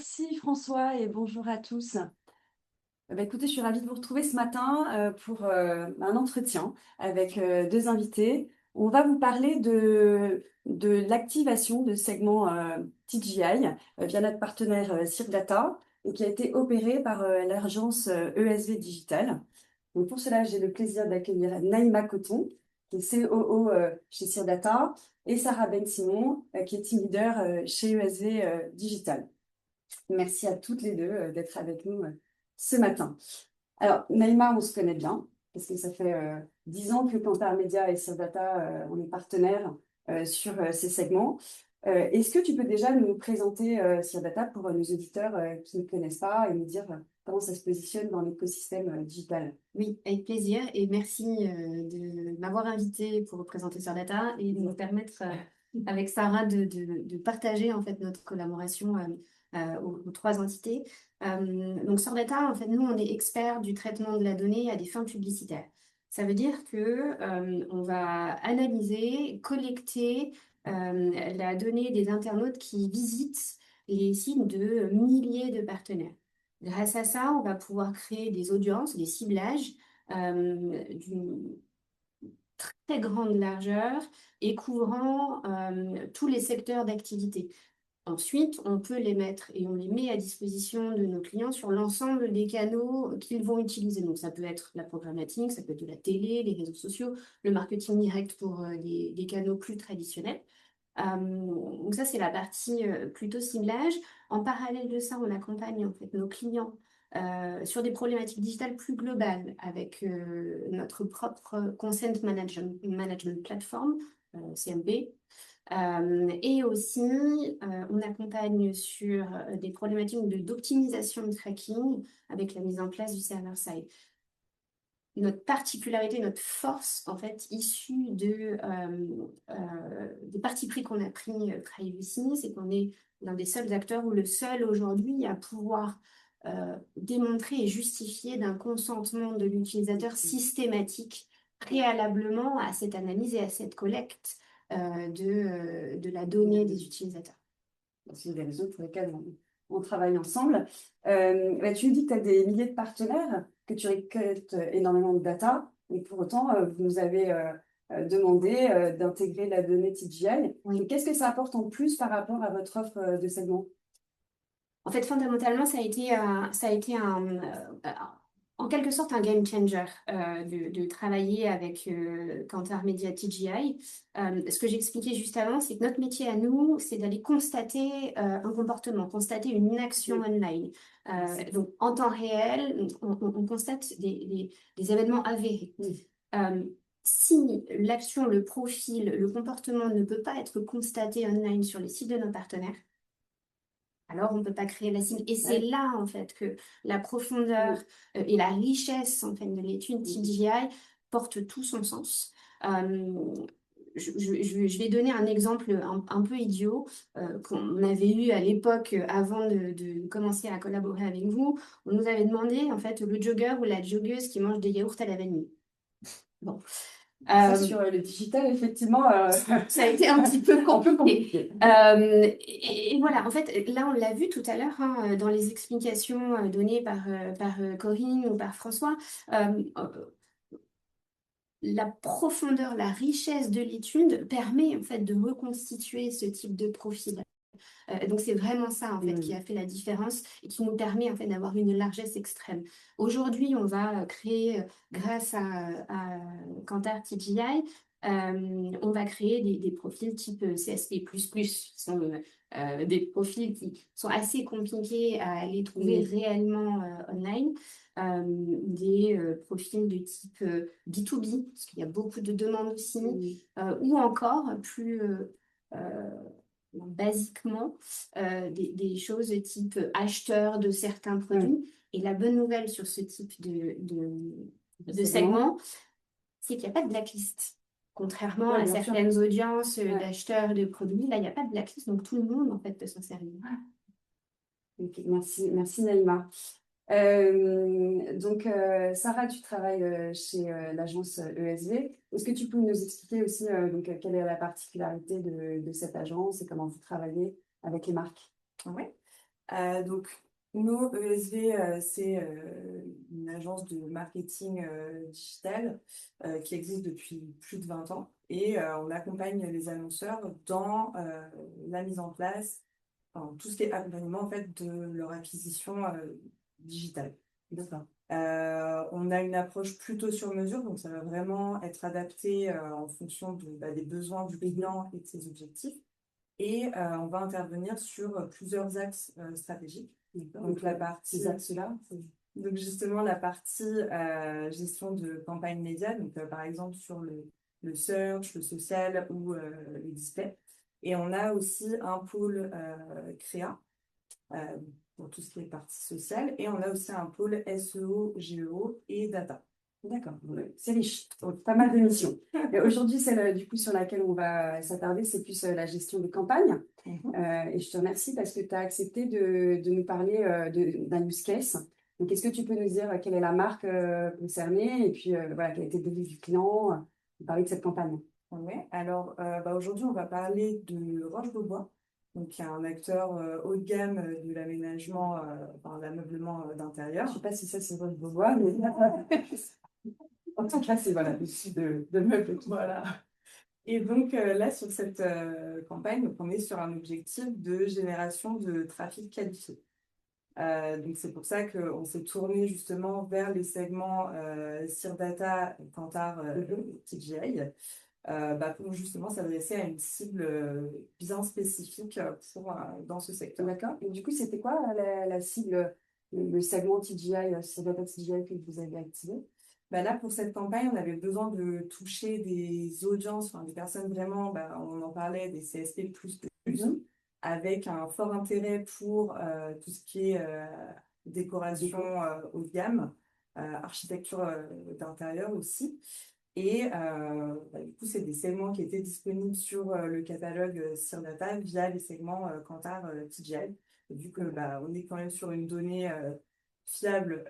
Merci François et bonjour à tous. Écoutez, je suis ravie de vous retrouver ce matin pour un entretien avec deux invités. On va vous parler de l'activation de segments TGI via notre partenaire Circdata et qui a été opéré par l'agence ESV Digital. Donc pour cela, j'ai le plaisir d'accueillir Naïma Coton, qui est COO chez Circdata, et Sarah Ben-Simon, qui est team leader chez ESV Digital. Merci à toutes les deux d'être avec nous ce matin. Alors, Naïma, on se connaît bien, parce que ça fait 10 ans que Kantar Media et Circdata, on est partenaires sur ces segments. Est-ce que tu peux déjà nous présenter Circdata pour nos auditeurs qui ne connaissent pas et nous dire comment ça se positionne dans l'écosystème digital? Oui, avec plaisir et merci de m'avoir invité pour représenter Data et de nous permettre avec Sarah de partager en fait notre collaboration aux trois entités. Donc Data, en fait, nous on est experts du traitement de la donnée à des fins publicitaires. Ça veut dire que on va analyser, collecter la donnée des internautes qui visitent les sites de milliers de partenaires. Grâce à ça, on va pouvoir créer des audiences, des ciblages d'une très grande largeur et couvrant tous les secteurs d'activité. Ensuite, on peut les mettre et on les met à disposition de nos clients sur l'ensemble des canaux qu'ils vont utiliser. Donc, ça peut être la programmatique, ça peut être de la télé, les réseaux sociaux, le marketing direct pour des canaux plus traditionnels. Donc ça, c'est la partie plutôt ciblage. En parallèle de ça, on accompagne en fait nos clients sur des problématiques digitales plus globales avec notre propre Management Platform, CMP. Et aussi, on accompagne sur des problématiques d'optimisation de tracking avec la mise en place du server-side. Notre particularité, notre force, en fait, issue des partis pris qu'on a pris privacy, c'est qu'on est l'un des seuls acteurs ou le seul aujourd'hui à pouvoir démontrer et justifier d'un consentement de l'utilisateur systématique préalablement à cette analyse et à cette collecte de la donnée des utilisateurs. C'est une des raisons pour lesquelles on travaille ensemble. Tu nous dis que tu as des milliers de partenaires, que tu récoltes énormément de data, et pour autant, vous nous avez demandé d'intégrer la donnée TGI. Oui. Qu'est-ce que ça apporte en plus par rapport à votre offre de segment? En fait, fondamentalement, ça a été en quelque sorte un game changer de travailler avec Kantar Media TGI. Ce que j'expliquais juste avant, c'est que notre métier à nous, c'est d'aller constater un comportement, constater une action online. Donc, en temps réel, on constate des événements avérés. Si l'action, le profil, le comportement ne peut pas être constaté online sur les sites de nos partenaires, alors on ne peut pas créer la cible. Et c'est là, en fait, que la profondeur et la richesse, en fait, de l'étude TGI porte tout son sens. Je vais donner un exemple un peu idiot qu'on avait eu à l'époque avant de commencer à collaborer avec vous. On nous avait demandé, en fait, le jogger ou la joggeuse qui mange des yaourts à la vanille. Bon. Ça, sur le digital, effectivement, Ça a été un petit peu compliqué. Et voilà, en fait, là, on l'a vu tout à l'heure hein, dans les explications données par Corinne ou par François. La profondeur, la richesse de l'étude permet en fait de reconstituer ce type de profil. Donc c'est vraiment ça en fait qui a fait la différence et qui nous permet en fait d'avoir une largesse extrême. Aujourd'hui, on va créer grâce à Kantar TGI, on va créer des profils type CSP++. Ce sont des profils qui sont assez compliqués à aller trouver réellement online. Des profils de type B2B, parce qu'il y a beaucoup de demandes aussi, ou encore plus basiquement des choses type acheteur de certains produits. Et la bonne nouvelle sur ce type de segment, c'est qu'il n'y a pas de blacklist. Contrairement à certaines audiences d'acheteurs de produits, là, il n'y a pas de blacklist, donc tout le monde, en fait, peut s'en servir. Okay, merci Naïma. Sarah, tu travailles chez l'agence ESV. Est-ce que tu peux nous expliquer aussi quelle est la particularité de cette agence et comment vous travaillez avec les marques? Oui. Donc, nous, ESV, c'est une agence de marketing digital qui existe depuis plus de 20 ans. Et on accompagne les annonceurs dans la mise en place, enfin, tout ce qui est accompagnement en fait, de leur acquisition digitale. D'accord. On a une approche plutôt sur mesure, donc ça va vraiment être adapté en fonction des besoins du client et de ses objectifs. Et on va intervenir sur plusieurs axes stratégiques. Donc la partie, Ces axes-là, donc justement la partie gestion de campagne média, donc par exemple sur le search, le social ou le display. Et on a aussi un pôle créa euh, pour tout ce qui est partie sociale. Et on a aussi un pôle SEO, GEO et data. d'accord, ouais, c'est riche, donc, pas mal de missions. Et aujourd'hui, celle du coup sur laquelle on va s'attarder, c'est plus la gestion de campagne. Et je te remercie parce que tu as accepté de nous parler d'un use case. Donc, est-ce que tu peux nous dire quelle est la marque concernée et puis voilà, quel a été le devis du client, parler de cette campagne? Oui, alors aujourd'hui, on va parler de Roche-Beaubois, donc qui est un acteur haut de gamme de l'aménagement, enfin, l'ameublement Je ne d'intérieur. sais pas si ça c'est Roche Beaubois, mais en tout cas, c'est voilà, dessus de meubles. Voilà. Et donc là, sur cette campagne, donc, on est sur un objectif de génération de trafic qualifié. Donc c'est pour ça qu'on s'est tourné justement vers les segments Data, Kantar, TGI, pour justement s'adresser à une cible bien spécifique dans ce secteur. D'accord. Et du coup, c'était quoi la cible, le segment TGI, c'est data TGI que vous avez activé? Là, pour cette campagne, on avait besoin de toucher des audiences, enfin, des personnes vraiment, on en parlait, des CSP++, avec un fort intérêt pour tout ce qui est décoration haut de gamme, architecture d'intérieur aussi. Et du coup, c'est des segments qui étaient disponibles sur le catalogue Data via les segments Kantar TGI. Et vu que on est quand même sur une donnée fiable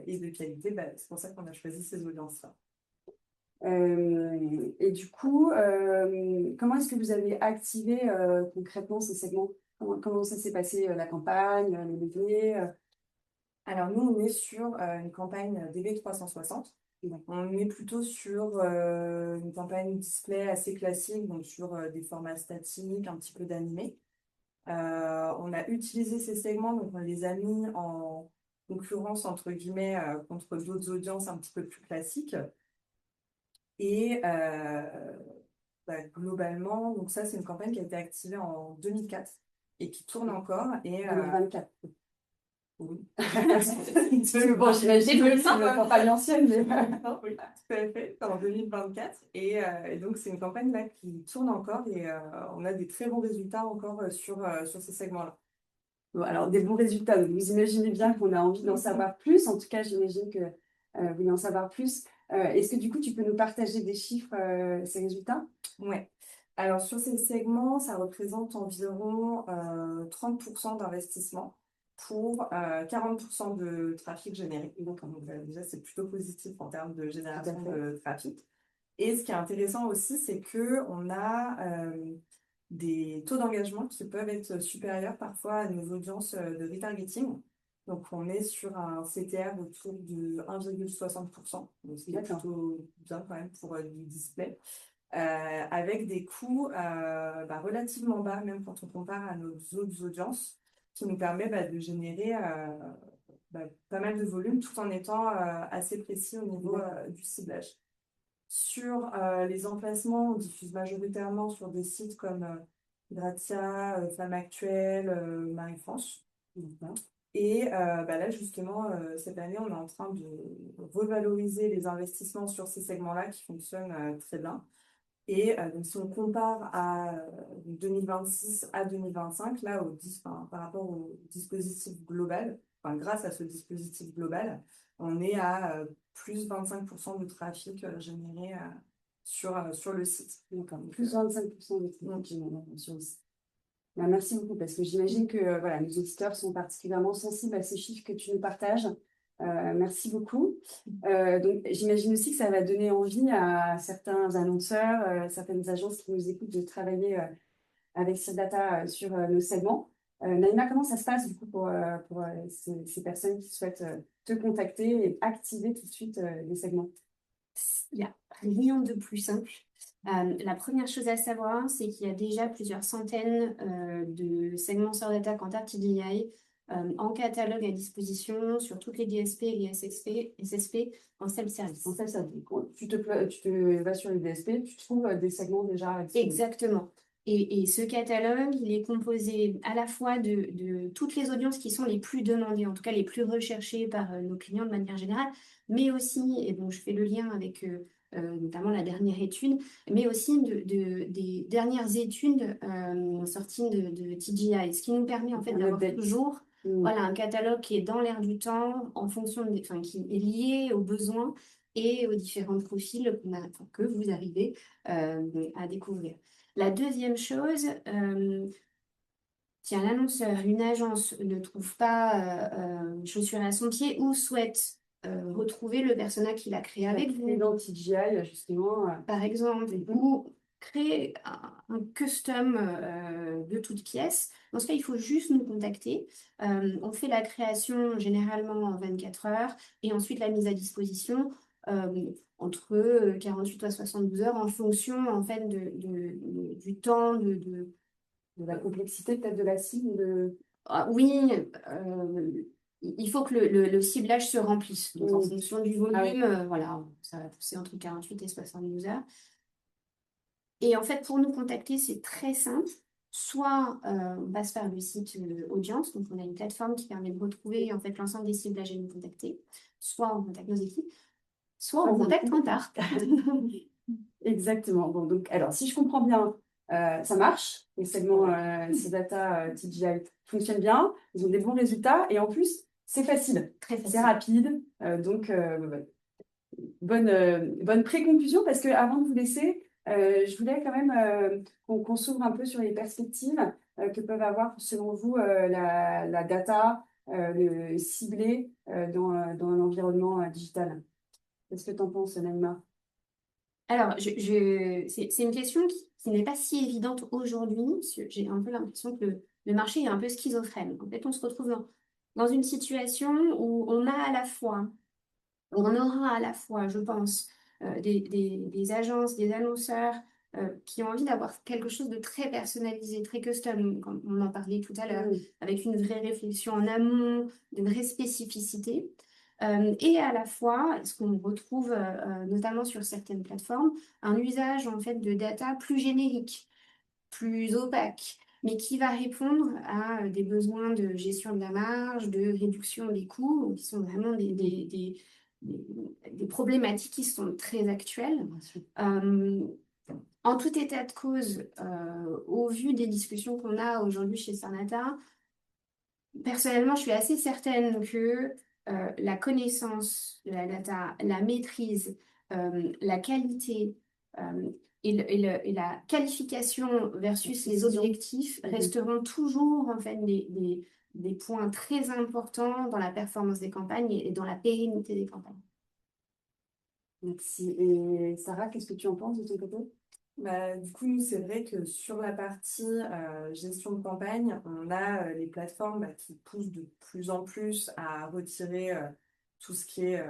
et de qualité, c'est pour ça qu'on a choisi ces audiences-là. Et du coup, comment est-ce que vous avez activé concrètement ces segments? Comment ça s'est passé, la campagne, les leviers Alors nous, on est sur une campagne DV360. Donc, on est plutôt sur une campagne display assez classique, donc sur des formats statiques, un petit peu d'animé. On a utilisé ces segments, donc on les a mis en concurrence, entre guillemets, contre d'autres audiences un petit peu plus classiques. Et globalement, donc ça, c'est une campagne qui a été activée en 2004 et qui tourne encore. Et, 2024. oui. Bon, j'imagine que c'est une campagne ancienne, mais... Oui, tout à fait, en 2024. Et donc, c'est une campagne là qui tourne encore et on a des très bons résultats encore sur ces segments-là. Bon, alors, des bons résultats. Donc, vous imaginez bien qu'on a envie d'en savoir plus. En tout cas, j'imagine que vous voulez en savoir plus. Est-ce que du coup, tu peux nous partager des chiffres, ces résultats? Ouais. Alors, sur ces segments, ça représente environ 30% d'investissement pour 40% de trafic généré. Donc, déjà, c'est plutôt positif en termes de génération de trafic. Et ce qui est intéressant aussi, c'est qu'on a des taux d'engagement qui peuvent être supérieurs parfois à nos audiences de retargeting. Donc, on est sur un CTR autour de 1,60%, donc ce qui est plutôt bien quand même pour du display, avec des coûts relativement bas, même quand on compare à nos autres audiences, qui nous permet de générer pas mal de volume tout en étant assez précis au niveau du ciblage. Sur les emplacements, on diffuse majoritairement sur des sites comme Grazia, Femme Actuelle, Marie-France. Et là, justement, cette année, on est en train de revaloriser les investissements sur ces segments-là qui fonctionnent très bien. Et donc, si on compare à 2026 à 2025, là, par rapport au dispositif global, enfin, grâce à ce dispositif global, on est à plus 25% de trafic généré sur le site. D'accord, plus 25% de trafic généré sur le site. Merci beaucoup, parce que j'imagine que voilà, nos auditeurs sont particulièrement sensibles à ces chiffres que tu nous partages. Merci beaucoup. Donc, j'imagine aussi que ça va donner envie à certains annonceurs, certaines agences qui nous écoutent de travailler avec Data sur nos segments. Naïma, comment ça se passe du coup pour ces personnes qui souhaitent te contacter et activer tout de suite les segments? Il n'y a rien de plus simple. La première chose à savoir, c'est qu'il y a déjà plusieurs centaines de segments sur data Kantar TDI en catalogue à disposition sur toutes les DSP et les SSP en self-service. En fait, tu te vas sur le DSP, tu trouves des segments déjà disponibles. Exactement. Et ce catalogue, il est composé à la fois de toutes les audiences qui sont les plus demandées, en tout cas les plus recherchées par nos clients de manière générale, mais aussi, et donc je fais le lien avec notamment la dernière étude, mais aussi des dernières études sorties de TGI, ce qui nous permet en fait Un d'avoir update. toujours Mm. voilà, un catalogue qui est dans l'air du temps, en fonction enfin, qui est lié aux besoins et aux différents profils que vous arrivez à découvrir. La deuxième chose, si un annonceur, une agence ne trouve pas chaussure à son pied ou souhaite retrouver le persona qu'il a créé avec vous, Dans TGI, justement. par exemple, ou créer un custom de toutes pièces. Dans ce cas, il faut juste nous contacter. On fait la création généralement en 24 heures et ensuite la mise à disposition entre 48 à 72 heures en fonction en fait du temps De la complexité peut-être de la cible. Ah, oui, il faut que le ciblage se remplisse. Donc, en fonction du volume, Ah oui. voilà, ça va pousser entre 48 et 72 heures. Et en fait, pour nous contacter, c'est très simple. Soit on passe par le site Audience, donc on a une plateforme qui permet de retrouver en fait l'ensemble des ciblages et de nous contacter. Soit on contacte nos équipes, soit on contacte Kantar. Exactement. Bon, donc, alors, si je comprends bien, ça marche. Les segments data TGI fonctionnent bien. Ils ont des bons résultats. Et en plus, c'est facile. Très facile. C'est rapide. Bonne pré-conclusion parce que avant de vous laisser, je voulais quand même qu'on s'ouvre un peu sur les perspectives que peuvent avoir, selon vous, la data le ciblée dans l'environnement digital. Qu'est-ce que tu en penses, Naïma? Alors, c'est une question qui n'est pas si évidente aujourd'hui, parce que j'ai un peu l'impression que le marché est un peu schizophrène. En fait, on se retrouve dans une situation où on aura à la fois, je pense, des agences, des annonceurs qui ont envie d'avoir quelque chose de très personnalisé, très custom, comme on en parlait tout à l'heure, avec une vraie réflexion en amont, une vraie spécificité. Et à la fois, ce qu'on retrouve notamment sur certaines plateformes, un usage en fait de data plus générique, plus opaque, mais qui va répondre à des besoins de gestion de la marge, de réduction des coûts, qui sont vraiment des problématiques qui sont très actuelles. En tout état de cause, au vu des discussions qu'on a aujourd'hui chez Sarnata, personnellement, je suis assez certaine que la connaissance de la data, la maîtrise, la qualité et la qualification versus les objectifs resteront toujours en fait des points très importants dans la performance des campagnes et dans la pérennité des campagnes. Merci. Et Sarah, qu'est-ce que tu en penses de ton côté? Bah, du coup, nous, c'est vrai que sur la partie gestion de campagne, on a les plateformes qui poussent de plus en plus à retirer tout ce qui est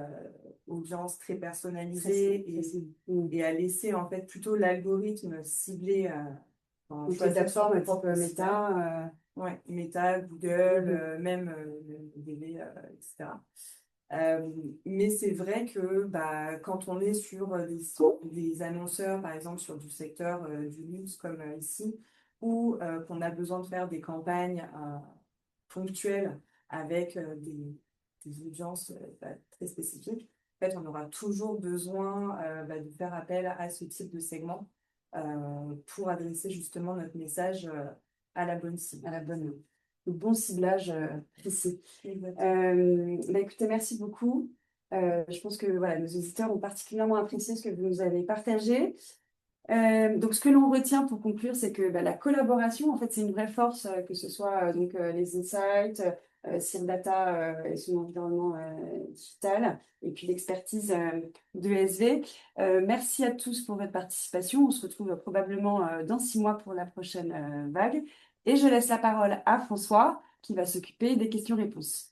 audience très personnalisée et à laisser en fait plutôt l'algorithme ciblé dans Donc, les plateformes type Meta, Meta. Meta, Google, même DV, etc. Mais c'est vrai que quand on est sur des annonceurs, par exemple sur du secteur du luxe comme ici, ou qu'on a besoin de faire des campagnes ponctuelles avec des audiences très spécifiques, en fait, on aura toujours besoin de faire appel à ce type de segment pour adresser justement notre message à la bonne cible. Le bon ciblage précis. Écoutez, merci beaucoup. Je pense que voilà, nos auditeurs ont particulièrement apprécié ce que vous nous avez partagé. Donc, ce que l'on retient pour conclure, c'est que la collaboration, en fait, c'est une vraie force, que ce soit les insights, Data et son environnement digital, et puis l'expertise de ESV. Merci à tous pour votre participation. On se retrouve probablement dans 6 mois pour la prochaine vague. Et je laisse la parole à François qui va s'occuper des questions-réponses.